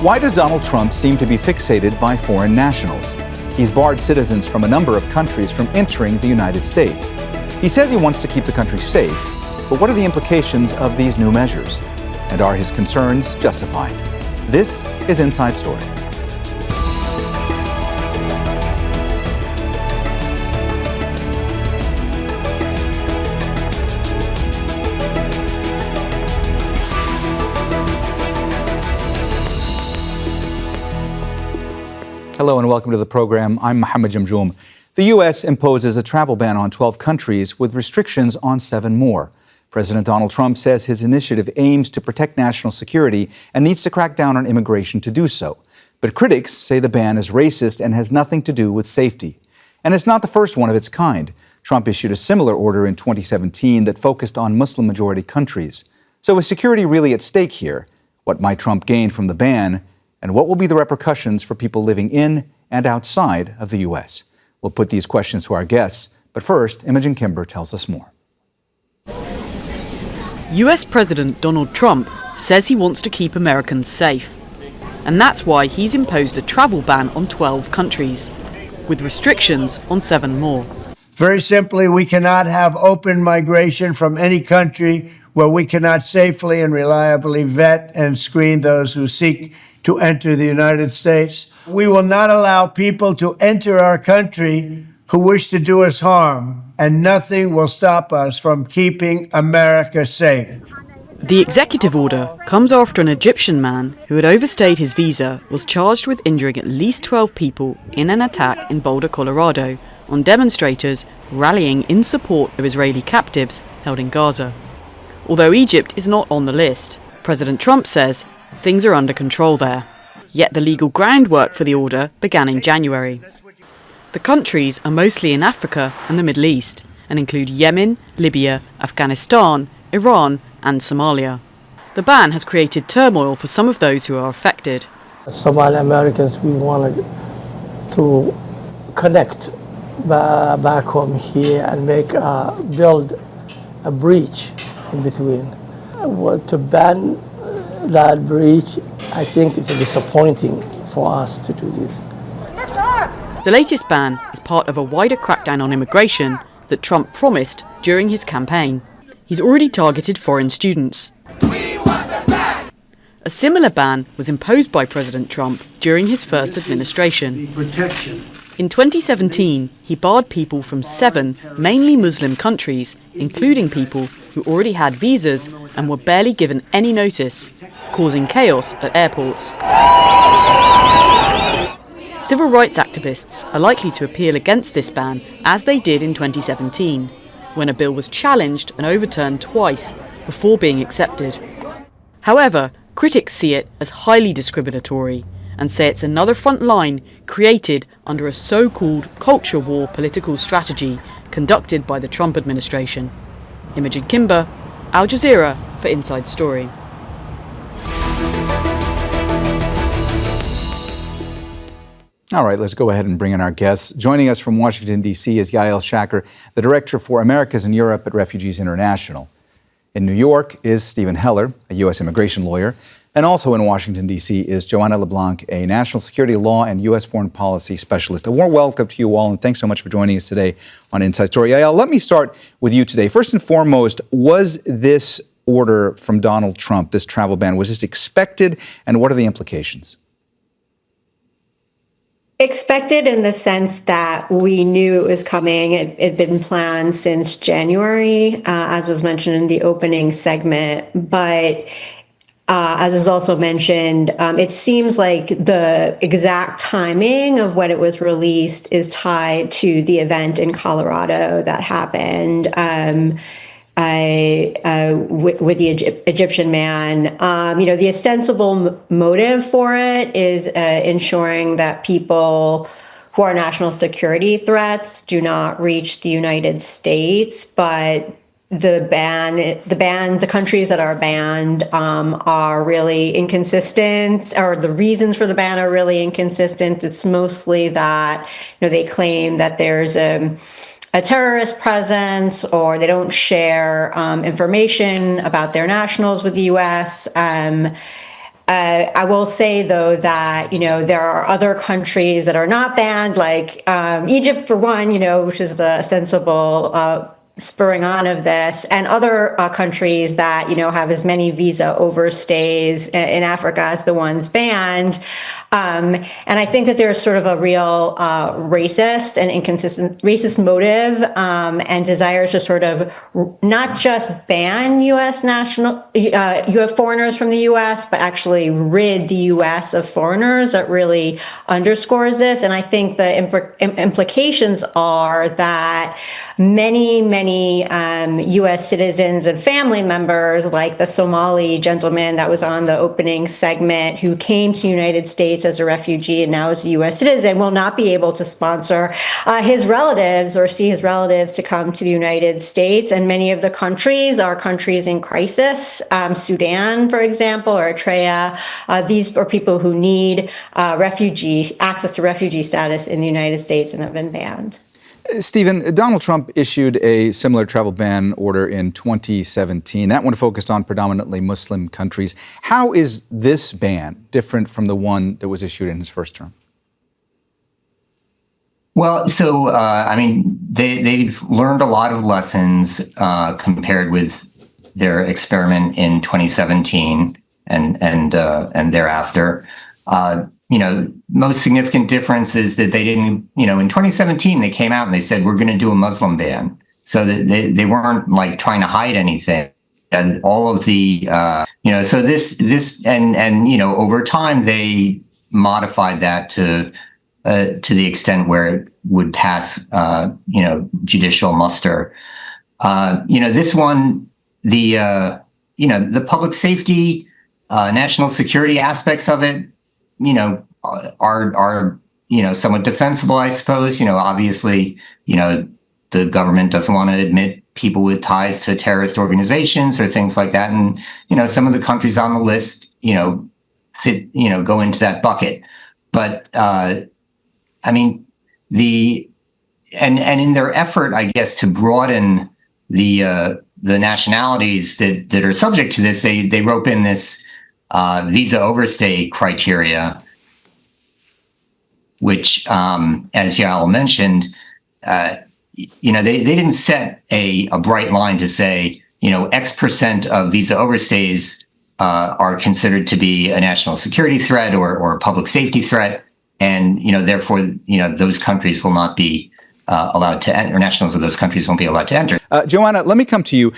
Why does Donald Trump seem to be fixated by foreign nationals? He's barred citizens from a number of countries from entering the United States. He says he wants to keep the country safe, but what are the implications of these new measures? And are his concerns justified? This is Inside Story. Hello and welcome to the program. I'm Mohammed. Jamjoom. The U.S. imposes a travel ban on 12 countries with restrictions on 7 more. President Donald Trump says his initiative aims to protect national security and needs to crack down on immigration to do so. But critics say the ban is racist and has nothing to do with safety. And it's not the first one of its kind. Trump issued a similar order in 2017 that focused on Muslim-majority countries. So is security really at stake here? What might Trump gain from the ban? And what will be the repercussions for people living in and outside of the U.S.? We'll put these questions to our guests. But first, Imogen Kimber tells us more. U.S. President Donald Trump says he wants to keep Americans safe. And that's why he's imposed a travel ban on 12 countries, with restrictions on 7 more. Very simply, we cannot have open migration from any country where we cannot safely and reliably vet and screen those who seek to enter the United States. We will not allow people to enter our country who wish to do us harm, and nothing will stop us from keeping America safe. The executive order comes after an Egyptian man who had overstayed his visa was charged with injuring at least 12 people in an attack in Boulder, Colorado, on demonstrators rallying in support of Israeli captives held in Gaza. Although Egypt is not on the list, President Trump says things are under control there. Yet the legal groundwork for the order began in January. The countries are mostly in Africa and the Middle East and include Yemen, Libya, Afghanistan, Iran and Somalia. The ban has created turmoil for some of those who are affected. Somali Americans, we wanted to connect back home here and build a bridge in between. To ban that bridge, I think it's disappointing for us to do this. The latest ban is part of a wider crackdown on immigration that Trump promised during his campaign. He's already targeted foreign students. A similar ban was imposed by President Trump during his first administration. In 2017, he barred people from 7 mainly Muslim countries, including people who already had visas and were barely given any notice, causing chaos at airports. Civil rights activists are likely to appeal against this ban, as they did in 2017, when a bill was challenged and overturned twice before being accepted. However, critics see it as highly discriminatory and say it's another front line created under a so-called culture war political strategy conducted by the Trump administration. Imogen Kimber, Al Jazeera for Inside Story. All right, let's go ahead and bring in our guests. Joining us from Washington, D.C. is Yael Schacher, the Director for Americas and Europe at Refugees International. In New York is Stephen Heller, a U.S. immigration lawyer. And also in Washington, D.C. is Johanna Leblance, a national security law and U.S. foreign policy specialist. A warm welcome to you all, and thanks so much for joining us today on Inside Story. Yael, let me start with you today. First and foremost, was this order from Donald Trump, this travel ban, was this expected, and what are the implications? Expected in the sense that we knew it was coming. It had been planned since January, as was mentioned in the opening segment. But as was also mentioned, it seems like the exact timing of when it was released is tied to the event in Colorado that happened with the Egyptian man. The ostensible motive for it is ensuring that people who are national security threats do not reach the United States. But the countries that are banned are really inconsistent, or the reasons for the ban are really inconsistent. It's mostly that, they claim that there's a terrorist presence, or they don't share information about their nationals with the U.S. I will say, though, that, there are other countries that are not banned, like Egypt, for one, which is the ostensible spurring on of this, and other countries that, have as many visa overstays in Africa as the ones banned. And I think that there's sort of a real racist and inconsistent racist motive and desire to sort of not just ban U.S. foreigners from the U.S., but actually rid the U.S. of foreigners that really underscores this. And I think the implications are that many U.S. citizens and family members, like the Somali gentleman that was on the opening segment, who came to the United States as a refugee and now is a U.S. citizen, will not be able to sponsor his relatives or see his relatives to come to the United States. And many of the countries are countries in crisis. Sudan, for example, or Eritrea. These are people who need access to refugee status in the United States and have been banned. Stephen, Donald Trump issued a similar travel ban order in 2017. That one focused on predominantly Muslim countries. How is this ban different from the one that was issued in his first term? Well, so, they've learned a lot of lessons compared with their experiment in 2017 and thereafter. Most significant difference is that they didn't, in 2017, they came out and they said, we're going to do a Muslim ban. So that they weren't like trying to hide anything. And all of the, so over time, they modified that to the extent where it would pass, judicial muster. This one, the public safety, national security aspects of it, are somewhat defensible, I suppose. Obviously, the government doesn't want to admit people with ties to terrorist organizations or things like that. And, some of the countries on the list, fit, go into that bucket. But, and in their effort, I guess, to broaden the nationalities that are subject to this, they rope in this visa overstay criteria, which, as Yael mentioned, they didn't set a bright line to say, X% of visa overstays are considered to be a national security threat or a public safety threat, and therefore, those countries will not be allowed to enter, or nationals of those countries won't be allowed to enter. Johanna, let me come to you.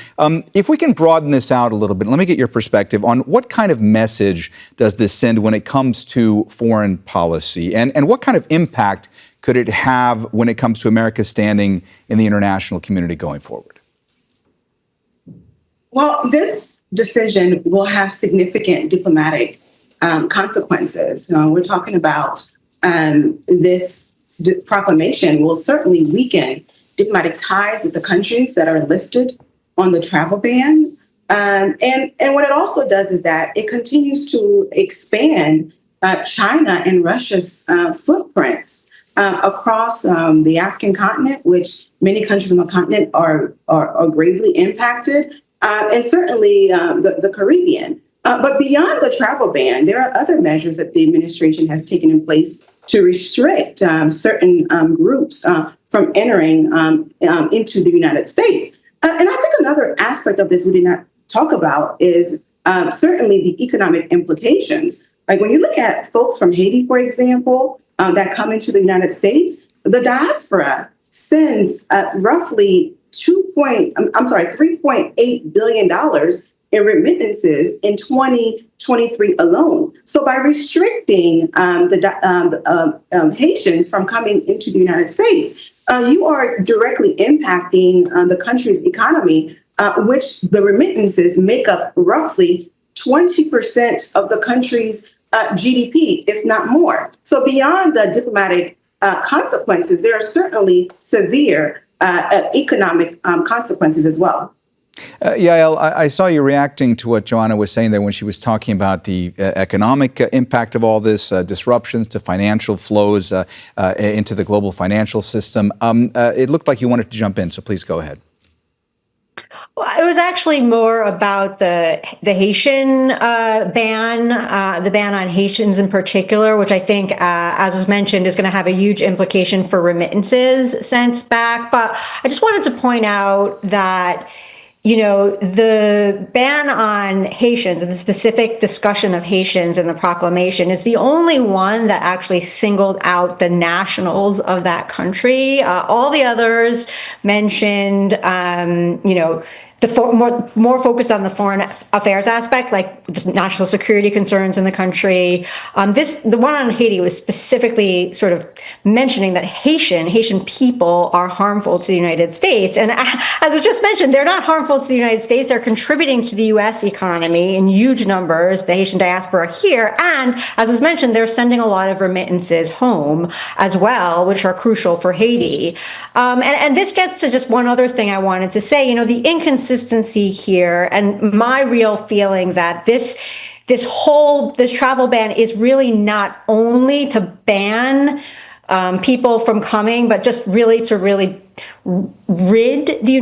If we can broaden this out a little bit, let me get your perspective on what kind of message does this send when it comes to foreign policy, and what kind of impact could it have when it comes to America's standing in the international community going forward? Well, this decision will have significant diplomatic consequences. We're talking about this proclamation will certainly weaken diplomatic ties with the countries that are listed on the travel ban. And what it also does is that it continues to expand China and Russia's footprints across the African continent, which many countries on the continent are gravely impacted, and certainly the Caribbean. But beyond the travel ban, there are other measures that the administration has taken in place to restrict certain groups from entering into the United States. And I think another aspect of this we did not talk about is certainly the economic implications. Like when you look at folks from Haiti, for example, that come into the United States, the diaspora sends roughly $3.8 billion in remittances in 2023 alone. So by restricting the Haitians from coming into the United States, you are directly impacting the country's economy, which the remittances make up roughly 20% of the country's GDP, if not more. So beyond the diplomatic consequences, there are certainly severe economic consequences as well. Yael, I saw you reacting to what Johanna was saying there when she was talking about the economic impact of all this, disruptions to financial flows into the global financial system. It looked like you wanted to jump in, so please go ahead. Well, it was actually more about the Haitian ban, the ban on Haitians in particular, which I think, as was mentioned, is going to have a huge implication for remittances sent back. But I just wanted to point out that, you know, the ban on Haitians and the specific discussion of Haitians in the proclamation is the only one that actually singled out the nationals of that country. All the others mentioned, you know, more focused on the foreign affairs aspect, like the national security concerns in the country. The one on Haiti was specifically sort of mentioning that Haitian people are harmful to the United States. And as was just mentioned, they're not harmful to the United States. They're contributing to the U.S. economy in huge numbers, the Haitian diaspora here. And as was mentioned, they're sending a lot of remittances home as well, which are crucial for Haiti. And this gets to just one other thing I wanted to say, you know, the inconsistency here and my real feeling that this travel ban is really not only to ban people from coming, but just really to rid the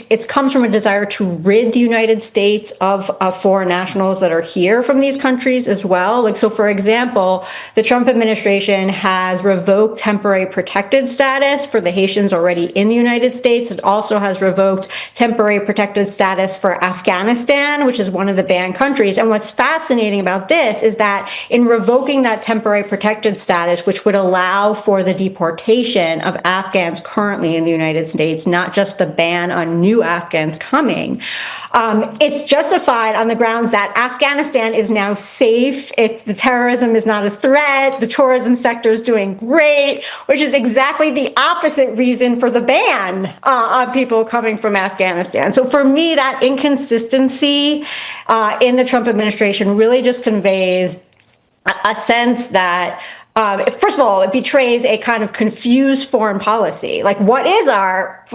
it comes from a desire to rid the United States of foreign nationals that are here from these countries as well. Like, so for example, the Trump administration has revoked temporary protected status for the Haitians already in the United States. It also has revoked temporary protected status for Afghanistan, which is one of the banned countries. And what's fascinating about this is that in revoking that temporary protected status, which would allow for the deportation of Afghans currently in the United States, not just the ban on new Afghans coming. It's justified on the grounds that Afghanistan is now safe. The terrorism is not a threat. The tourism sector is doing great, which is exactly the opposite reason for the ban on people coming from Afghanistan. So for me, that inconsistency in the Trump administration really just conveys a sense that first of all, it betrays a kind of confused foreign policy. Like, what is our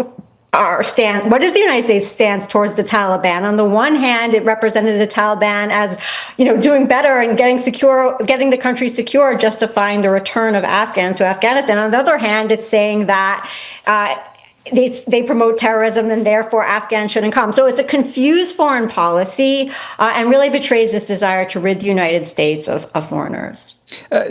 stand? What is the United States stance towards the Taliban? On the one hand, it represented the Taliban as, you know, doing better and getting the country secure, justifying the return of Afghans to Afghanistan. On the other hand, it's saying that they promote terrorism and therefore Afghans shouldn't come. So it's a confused foreign policy and really betrays this desire to rid the United States of foreigners.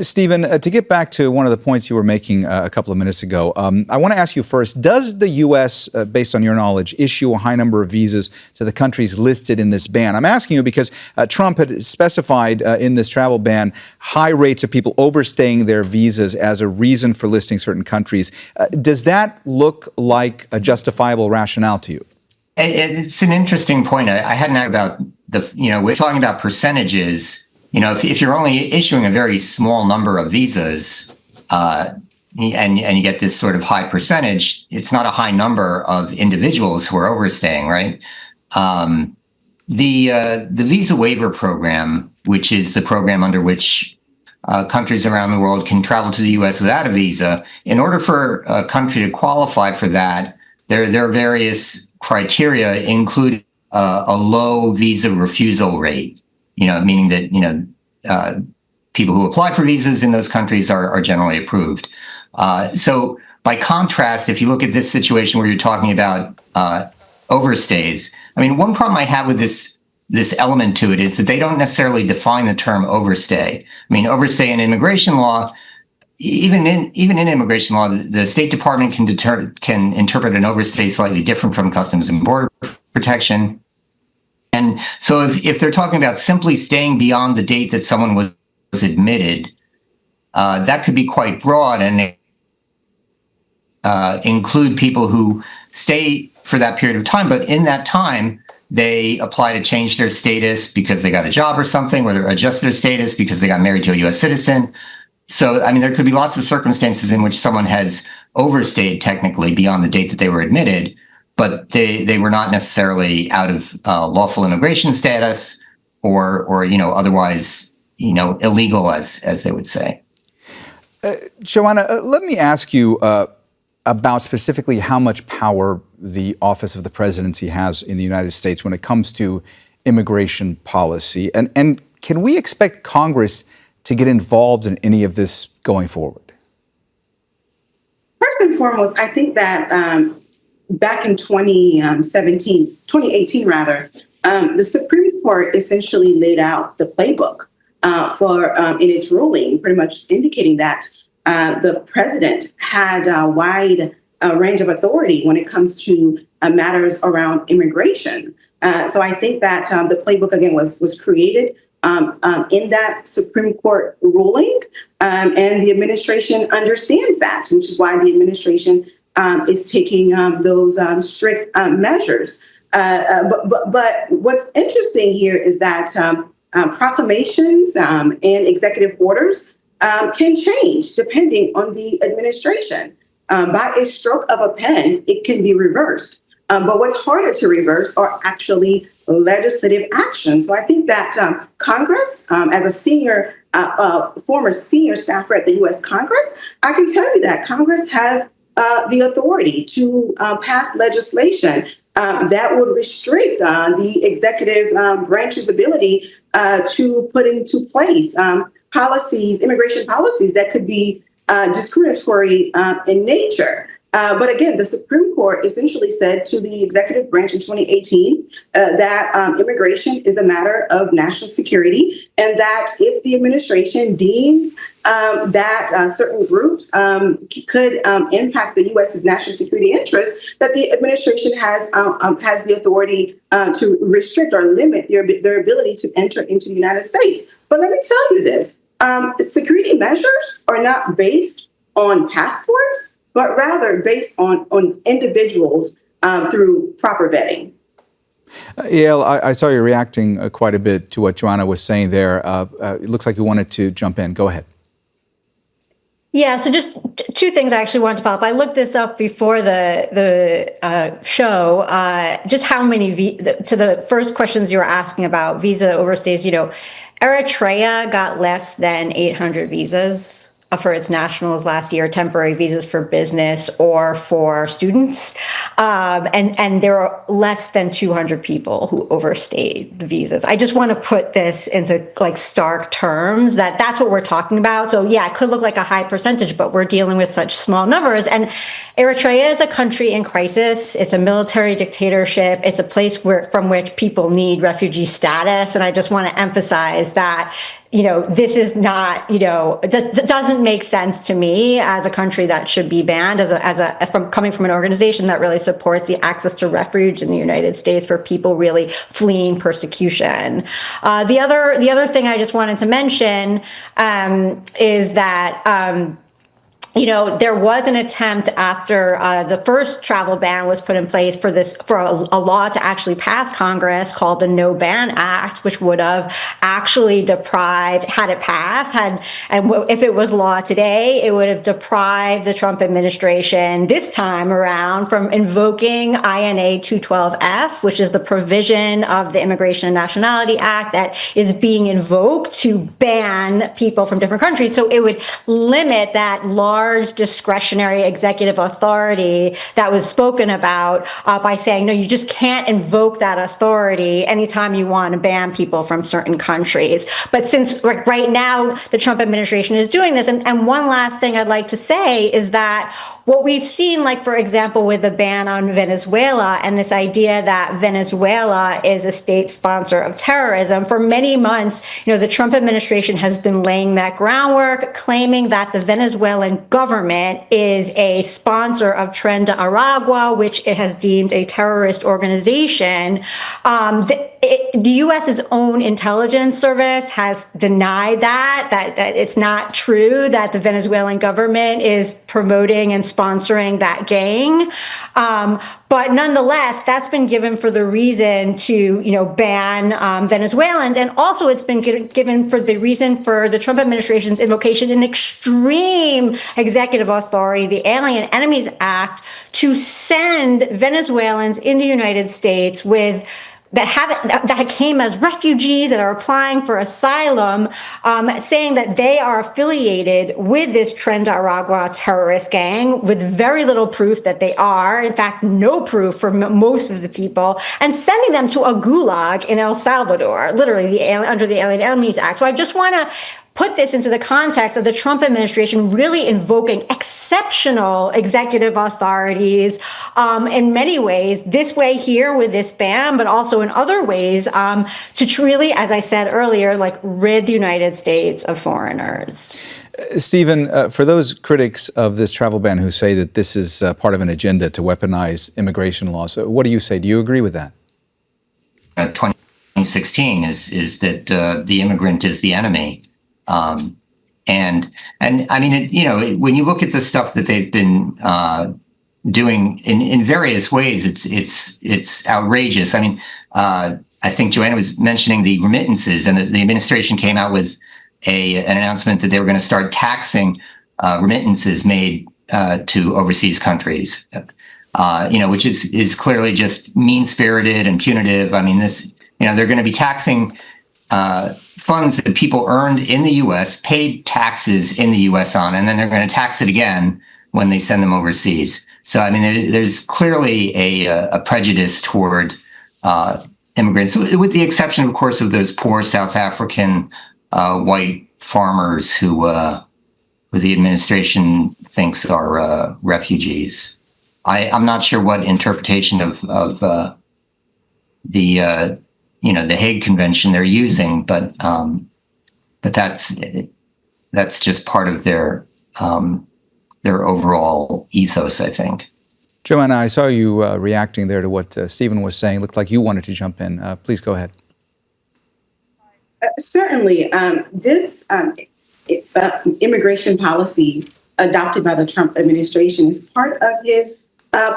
Stephen, to get back to one of the points you were making a couple of minutes ago, I want to ask you first, does the U.S., based on your knowledge, issue a high number of visas to the countries listed in this ban? I'm asking you because Trump had specified in this travel ban high rates of people overstaying their visas as a reason for listing certain countries. Does that look like a justifiable rationale to you? It's an interesting point. I hadn't heard about we're talking about percentages. You know, if you're only issuing a very small number of visas and you get this sort of high percentage, it's not a high number of individuals who are overstaying, right? The visa waiver program, which is the program under which countries around the world can travel to the U.S. without a visa, in order for a country to qualify for that, there are various criteria, including a low visa refusal rate. You know, meaning that, people who apply for visas in those countries are generally approved. So by contrast, if you look at this situation where you're talking about overstays, I mean, one problem I have with this element to it is that they don't necessarily define the term overstay. I mean, overstay in immigration law, even in immigration law, the State Department can interpret an overstay slightly different from Customs and Border Protection. And so if they're talking about simply staying beyond the date that someone was admitted, that could be quite broad and include people who stay for that period of time. But in that time, they apply to change their status because they got a job or something, or they adjust their status because they got married to a U.S. citizen. So, I mean, there could be lots of circumstances in which someone has overstayed technically beyond the date that they were admitted, but they were not necessarily out of lawful immigration status or otherwise, illegal, as they would say. Johanna, let me ask you about specifically how much power the Office of the Presidency has in the United States when it comes to immigration policy. And can we expect Congress to get involved in any of this going forward? First and foremost, I think that back in 2018 rather, the Supreme Court essentially laid out the playbook in its ruling, pretty much indicating that the president had a wide range of authority when it comes to matters around immigration. So I think that the playbook, again, was created in that Supreme Court ruling, and the administration understands that, which is why the administration is taking those strict measures. But what's interesting here is that proclamations and executive orders can change depending on the administration. By a stroke of a pen, it can be reversed. But what's harder to reverse are actually legislative actions. So I think that Congress, as a former senior staffer at the U.S. Congress, I can tell you that Congress has the authority to pass legislation that would restrict the executive branch's ability to put into place policies, immigration policies that could be discriminatory in nature. But again, the Supreme Court essentially said to the executive branch in 2018 that immigration is a matter of national security, and that if the administration deems that certain groups could impact the U.S.'s national security interests, that the administration has the authority to restrict or limit their ability to enter into the United States. But let me tell you this. Security measures are not based on passports, but rather based on individuals through proper vetting. Yael, I saw you reacting quite a bit to what Johanna was saying there. It looks like you wanted to jump in. Go ahead. Yeah, so just two things I actually wanted to follow up. I looked this up before the show, just how many, to the first questions you were asking about visa overstays, Eritrea got less than 800 visas for its nationals last year, temporary visas for business or for students. And there are less than 200 people who overstayed the visas. I just want to put this into stark terms that's what we're talking about. So yeah, it could look like a high percentage, but we're dealing with such small numbers. And Eritrea is a country in crisis. It's a military dictatorship. It's a place from which people need refugee status. And I just want to emphasize that this is not, it doesn't make sense to me as a country that should be banned, coming from an organization that really supports the access to refuge in the United States for people really fleeing persecution. The other thing I just wanted to mention is that there was an attempt after the first travel ban was put in place for a law to actually pass Congress called the No Ban Act, which would have actually deprived, had it passed, and if it was law today, it would have deprived the Trump administration this time around from invoking INA 212F, which is the provision of the Immigration and Nationality Act that is being invoked to ban people from different countries. So it would limit that large discretionary executive authority that was spoken about by saying, no, you just can't invoke that authority anytime you want to ban people from certain countries. But since right now the Trump administration is doing this, and one last thing I'd like to say is that what we've seen, for example, with the ban on Venezuela and this idea that Venezuela is a state sponsor of terrorism, for many months, the Trump administration has been laying that groundwork, claiming that the Venezuelan government is a sponsor of Tren de Aragua, which it has deemed a terrorist organization. The U.S.'s own intelligence service has denied that it's not true that the Venezuelan government is promoting and sponsoring that gang. But nonetheless, that's been given for the reason to, ban Venezuelans. And also it's been given for the reason for the Trump administration's invocation in extreme executive authority, the Alien Enemies Act, to send Venezuelans in the United States that came as refugees that are applying for asylum, saying that they are affiliated with this Tren de Aragua terrorist gang with very little proof that they are, in fact, no proof for most of the people, and sending them to a gulag in El Salvador, literally under the Alien Enemies Act. So I just want to put this into the context of the Trump administration really invoking exceptional executive authorities in many ways, this way here with this ban, but also in other ways to truly, as I said earlier, like rid the United States of foreigners. Stephen, for those critics of this travel ban who say that this is part of an agenda to weaponize immigration laws, what do you say? Do you agree with that? 2016 is that the immigrant is the enemy. And I mean, when you look at the stuff that they've been doing in various ways, it's outrageous. I mean, I think Johanna was mentioning the remittances, and the administration came out with an announcement that they were going to start taxing remittances made to overseas countries. Which is clearly just mean-spirited and punitive. I mean, they're going to be taxing funds that people earned in the U.S., paid taxes in the U.S. on, and then they're going to tax it again when they send them overseas. So, I mean, there's clearly a prejudice toward immigrants, with the exception, of course, of those poor South African white farmers who the administration thinks are refugees. I'm not sure what interpretation of the Hague Convention they're using, but that's just part of their overall ethos, I think. Johanna, I saw you reacting there to what Stephen was saying. Looked like you wanted to jump in. Please go ahead. Certainly, this immigration policy adopted by the Trump administration is part of his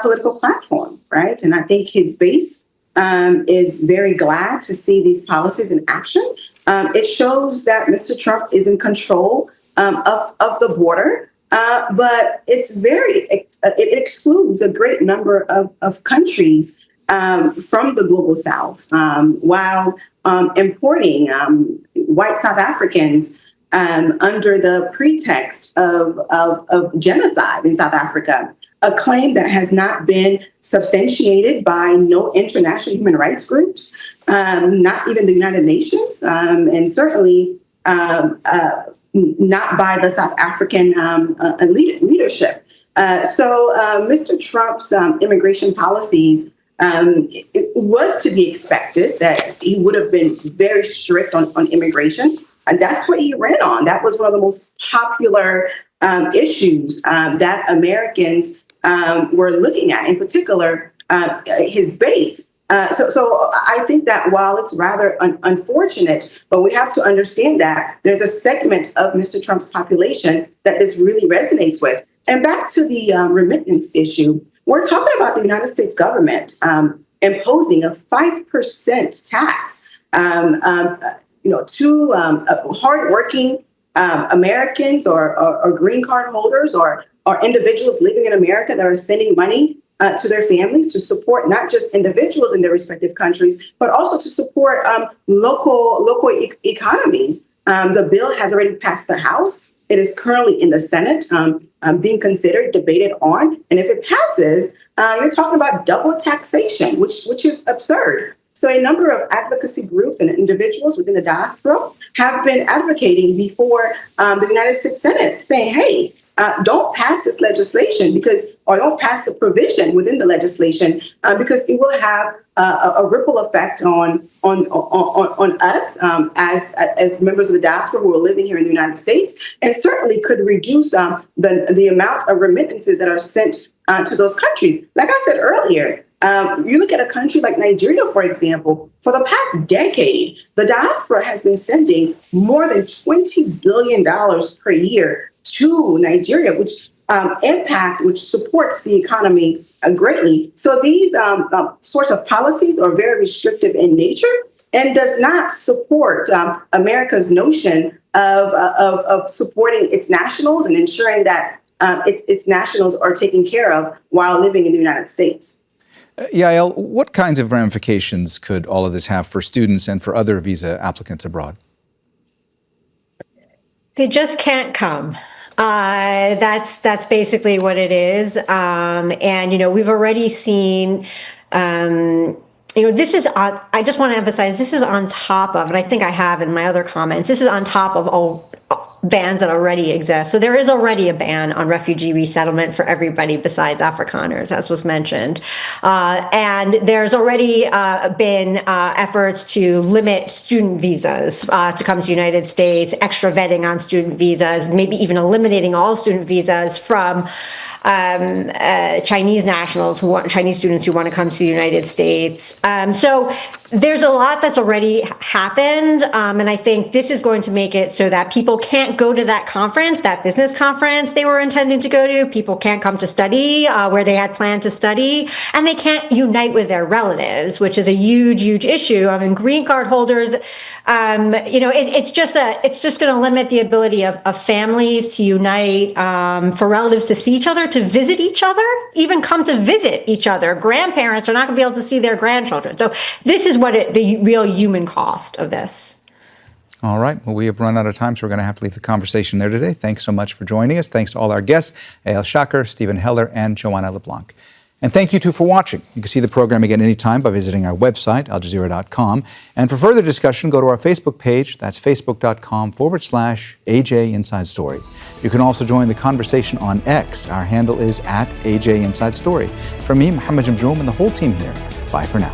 political platform, right? And I think his base is very glad to see these policies in action. It shows that Mr. Trump is in control of the border, but it excludes a great number of countries from the global South, while importing white South Africans under the pretext of genocide in South Africa, a claim that has not been substantiated by no international human rights groups, not even the United Nations, and certainly not by the South African leadership. So Mr. Trump's immigration policies, it was to be expected that he would have been very strict on immigration. And that's what he ran on. That was one of the most popular issues that Americans were looking at, in particular, his base. So I think that while it's rather unfortunate, but we have to understand that there's a segment of Mr. Trump's population that this really resonates with. And back to the remittance issue, we're talking about the United States government imposing a 5% tax to hardworking Americans or green card holders or individuals living in America that are sending money to their families to support not just individuals in their respective countries, but also to support local economies. The bill has already passed the House. It is currently in the Senate, being considered, debated on. And if it passes, you're talking about double taxation, which is absurd. So a number of advocacy groups and individuals within the diaspora have been advocating before the United States Senate, saying, hey, don't pass this legislation or don't pass the provision within the legislation because it will have a ripple effect on us as members of the diaspora who are living here in the United States, and certainly could reduce the amount of remittances that are sent to those countries. Like I said earlier, you look at a country like Nigeria, for example, for the past decade, the diaspora has been sending more than $20 billion per year to Nigeria, which supports the economy greatly. So these sorts of policies are very restrictive in nature and does not support America's notion of supporting its nationals and ensuring that its nationals are taken care of while living in the United States. Yael, what kinds of ramifications could all of this have for students and for other visa applicants abroad? They just can't come. That's basically what it is. And, we've already seen, this is, I just want to emphasize, this is on top of, and I think I have in my other comments, this is on top of bans that already exist. So there is already a ban on refugee resettlement for everybody besides Afrikaners, as was mentioned. And there's already been efforts to limit student visas to come to the United States, extra vetting on student visas, maybe even eliminating all student visas from Chinese Chinese students who want to come to the United States. So there's a lot that's already happened. And I think this is going to make it so that people can't go to that conference, that business conference they were intending to go to. People can't come to study where they had planned to study, and they can't unite with their relatives, which is a huge, huge issue. I mean, green card holders, it's just going to limit the ability of families to unite, for relatives to see each other, to visit each other, even come to visit each other. Grandparents are not going to be able to see their grandchildren. So this is the real human cost of this. All right. Well, we have run out of time, so we're going to have to leave the conversation there today. Thanks so much for joining us. Thanks to all our guests, Yael Schacher, Stephen Heller, and Johanna Leblance. And thank you, too, for watching. You can see the program again anytime by visiting our website, aljazeera.com. And for further discussion, go to our Facebook page. That's facebook.com/AJ Inside Story. You can also join the conversation on X. Our handle is @AJ Inside Story. From me, Mohammed, Jamjoom, and the whole team here, bye for now.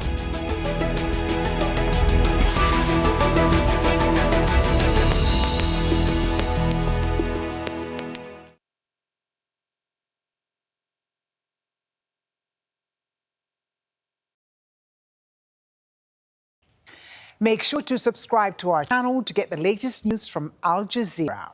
Make sure to subscribe to our channel to get the latest news from Al Jazeera.